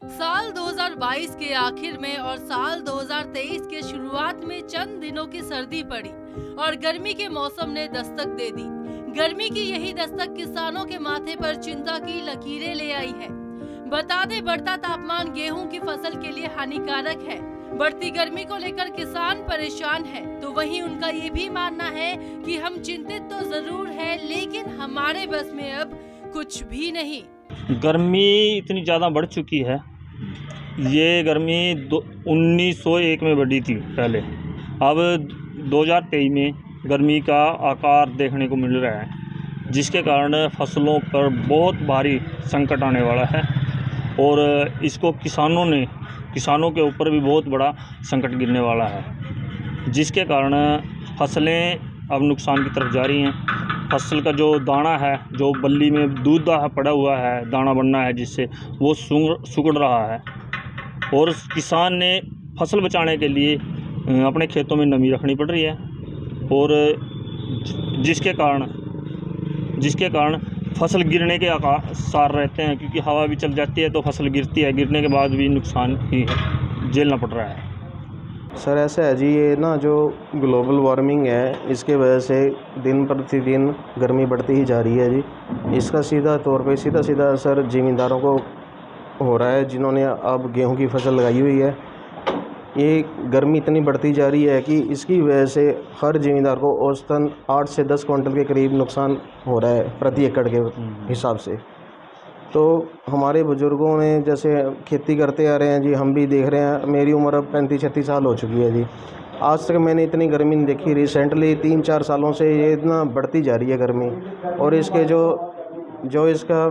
साल 2022 के आखिर में और साल 2023 के शुरुआत में चंद दिनों की सर्दी पड़ी और गर्मी के मौसम ने दस्तक दे दी। गर्मी की यही दस्तक किसानों के माथे पर चिंता की लकीरें ले आई है। बता दें, बढ़ता तापमान गेहूं की फसल के लिए हानिकारक है। बढ़ती गर्मी को लेकर किसान परेशान है, तो वहीं उनका ये भी मानना है कि हम चिंतित तो जरूर है, लेकिन हमारे बस में अब कुछ भी नहीं। गर्मी इतनी ज़्यादा बढ़ चुकी है। ये गर्मी 1901 में बढ़ी थी पहले, अब 2023 में गर्मी का आकार देखने को मिल रहा है, जिसके कारण फसलों पर बहुत भारी संकट आने वाला है और इसको किसानों के ऊपर भी बहुत बड़ा संकट गिरने वाला है, जिसके कारण फसलें अब नुकसान की तरफ जा रही हैं। फसल का जो दाना है, जो बल्ली में दूध पड़ा हुआ है, दाना बनना है जिससे, वो सुगड़ रहा है और किसान ने फसल बचाने के लिए अपने खेतों में नमी रखनी पड़ रही है और जिसके कारण फसल गिरने के आसार रहते हैं, क्योंकि हवा भी चल जाती है तो फसल गिरती है, गिरने के बाद भी नुकसान ही झेलना पड़ रहा है। सर ऐसा है जी, ये ना जो ग्लोबल वार्मिंग है, इसके वजह से दिन प्रतिदिन गर्मी बढ़ती ही जा रही है जी। इसका सीधा तौर पे सीधा असर ज़मींदारों को हो रहा है, जिन्होंने अब गेहूं की फसल लगाई हुई है। ये गर्मी इतनी बढ़ती जा रही है कि इसकी वजह से हर ज़मींदार को औसतन 8 से 10 क्विंटल के करीब नुकसान हो रहा है प्रति एकड़ के हिसाब से। तो हमारे बुज़ुर्गों ने जैसे खेती करते आ रहे हैं जी, हम भी देख रहे हैं। मेरी उम्र अब 35-36 साल हो चुकी है जी। आज तक मैंने इतनी गर्मी नहीं देखी। रिसेंटली 3-4 सालों से ये इतना बढ़ती जा रही है गर्मी, और इसके जो इसका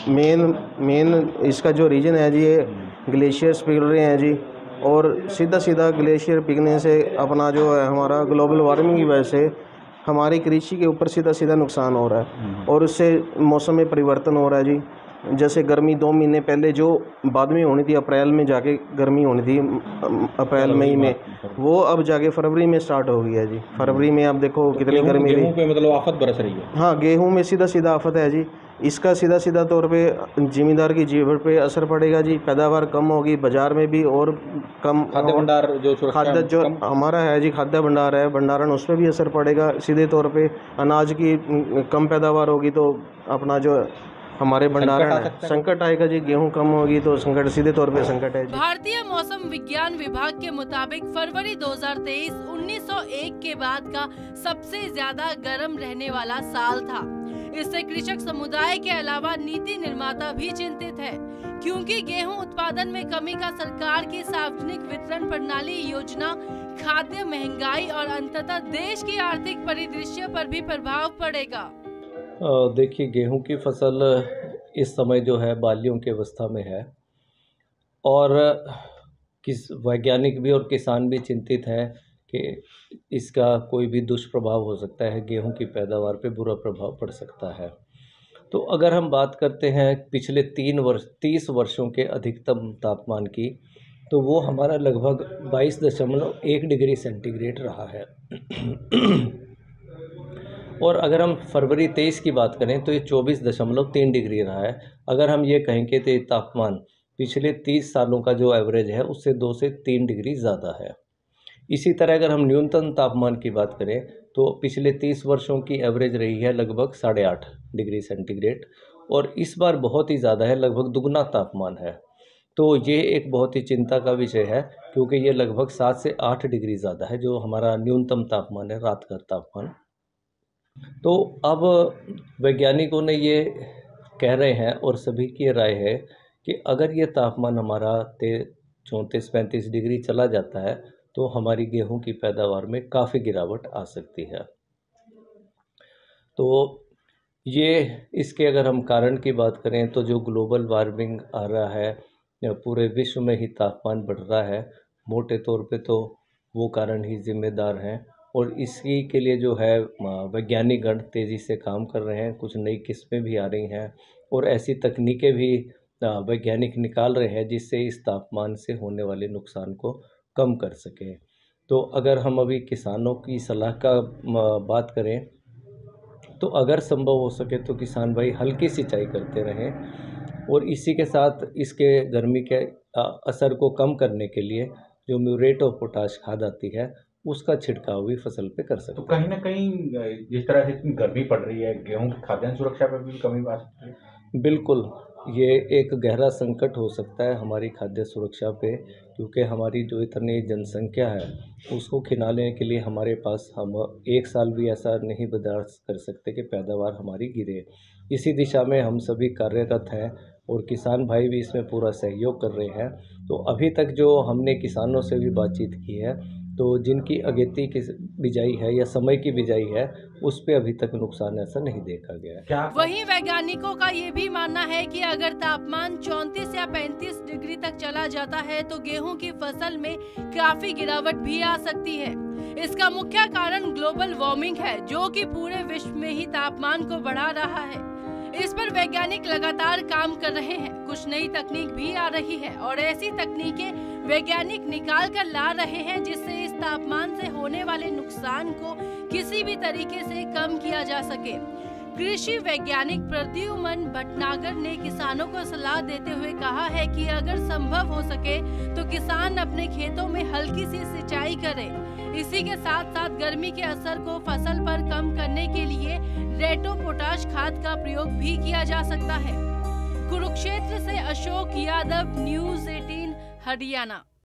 मेन इसका जो रीज़न है जी, ये ग्लेशियर्स पिघल रहे हैं जी, और सीधा ग्लेशियर पिघलने से अपना जो है हमारा ग्लोबल वार्मिंग की वजह से हमारी कृषि के ऊपर सीधा नुकसान हो रहा है और उससे मौसम में परिवर्तन हो रहा है जी। जैसे गर्मी 2 महीने पहले जो बाद में होनी थी, अप्रैल में जाके गर्मी होनी थी, अप्रैल मई में, वो अब जाके फरवरी में स्टार्ट हो गई है जी। फरवरी में आप देखो कितनी गर्मी गेहूं पे मतलब आफत बरस रही है। हाँ, गेहूं में सीधा आफत है जी। इसका सीधा तौर पे ज़मींदार की जीवन पे असर पड़ेगा जी। पैदावार कम होगी, बाज़ार में भी और कम खाद्य भंडार खाद्य जो हमारा है जी, खाद्य भंडार है, भंडारण, उस पर भी असर पड़ेगा सीधे तौर पे। अनाज की कम पैदावार होगी तो अपना जो हमारे भंडारण है, संकट आएगा जी। गेहूं कम होगी तो संकट, सीधे तौर पे संकट है जी। भारतीय मौसम विज्ञान विभाग के मुताबिक फरवरी 2023 1901 के बाद का सबसे ज्यादा गर्म रहने वाला साल था। इससे कृषक समुदाय के अलावा नीति निर्माता भी चिंतित है, क्योंकि गेहूं उत्पादन में कमी का सरकार की सार्वजनिक वितरण प्रणाली योजना, खाद्य महंगाई और अंततः देश की आर्थिक परिदृश्य पर भी प्रभाव पड़ेगा। देखिए, गेहूं की फसल इस समय जो है बालियों की अवस्था में है और वैज्ञानिक भी और किसान भी चिंतित हैं कि इसका कोई भी दुष्प्रभाव हो सकता है, गेहूं की पैदावार पे बुरा प्रभाव पड़ सकता है। तो अगर हम बात करते हैं पिछले 30 वर्षों के अधिकतम तापमान की, तो वो हमारा लगभग 22.1 डिग्री सेंटीग्रेड रहा है। और अगर हम फरवरी 23 की बात करें तो ये 24.3 डिग्री रहा है। अगर हम ये कहेंगे तो ये तापमान पिछले 30 सालों का जो एवरेज है उससे 2 से 3 डिग्री ज़्यादा है। इसी तरह अगर हम न्यूनतम तापमान की बात करें तो पिछले 30 वर्षों की एवरेज रही है लगभग 8.5 डिग्री सेंटीग्रेड, और इस बार बहुत ही ज़्यादा है, लगभग दुगना तापमान है। तो ये एक बहुत ही चिंता का विषय है, क्योंकि ये लगभग 7 से 8 डिग्री ज़्यादा है जो हमारा न्यूनतम तापमान है, रात का तापमान। तो अब वैज्ञानिकों ने ये कह रहे हैं और सभी की राय है कि अगर ये तापमान हमारा 34-35 डिग्री चला जाता है तो हमारी गेहूं की पैदावार में काफ़ी गिरावट आ सकती है। तो ये इसके अगर हम कारण की बात करें तो जो ग्लोबल वार्मिंग आ रहा है, पूरे विश्व में ही तापमान बढ़ रहा है, मोटे तौर पे तो वो कारण ही जिम्मेदार हैं। और इसी के लिए जो है वैज्ञानिक गण तेज़ी से काम कर रहे हैं, कुछ नई किस्में भी आ रही हैं और ऐसी तकनीकें भी वैज्ञानिक निकाल रहे हैं जिससे इस तापमान से होने वाले नुकसान को कम कर सकें। तो अगर हम अभी किसानों की सलाह का बात करें तो अगर संभव हो सके तो किसान भाई हल्की सिंचाई करते रहें और इसी के साथ इसके गर्मी के असर को कम करने के लिए जो म्यूरेट ऑफ पोटाश खाद आती है उसका छिड़काव भी फसल पे कर सकते हैं। तो कहीं ना कहीं जिस तरह से इतनी गर्मी पड़ रही है, गेहूं की खाद्यान्न सुरक्षा पर भी कमी आ सकती है। बिल्कुल, ये एक गहरा संकट हो सकता है हमारी खाद्य सुरक्षा पे, क्योंकि हमारी जो इतनी जनसंख्या है उसको खिलाने के लिए हमारे पास हम एक साल भी ऐसा नहीं बर्दाश्त कर सकते कि पैदावार हमारी गिरे। इसी दिशा में हम सभी कार्यरत हैं और किसान भाई भी इसमें पूरा सहयोग कर रहे हैं। तो अभी तक जो हमने किसानों से भी बातचीत की है, तो जिनकी अगेती की बिजाई है या समय की बिजाई है उस पे अभी तक नुकसान ऐसा नहीं देखा गया है। वहीं वैज्ञानिकों का ये भी मानना है कि अगर तापमान 34 या 35 डिग्री तक चला जाता है तो गेहूं की फसल में काफी गिरावट भी आ सकती है। इसका मुख्य कारण ग्लोबल वार्मिंग है, जो कि पूरे विश्व में ही तापमान को बढ़ा रहा है। इस पर वैज्ञानिक लगातार काम कर रहे हैं। कुछ नई तकनीक भी आ रही है और ऐसी तकनीकें वैज्ञानिक निकाल कर ला रहे हैं जिससे इस तापमान से होने वाले नुकसान को किसी भी तरीके से कम किया जा सके। कृषि वैज्ञानिक प्रद्युमन भटनागर ने किसानों को सलाह देते हुए कहा है कि अगर संभव हो सके तो किसान अपने खेतों में हल्की सी सिंचाई करे। इसी के साथ साथ गर्मी के असर को फसल पर कम करने के लिए रेटो पोटाश खाद का प्रयोग भी किया जा सकता है। कुरुक्षेत्र से अशोक यादव, न्यूज़ 18 हरियाणा।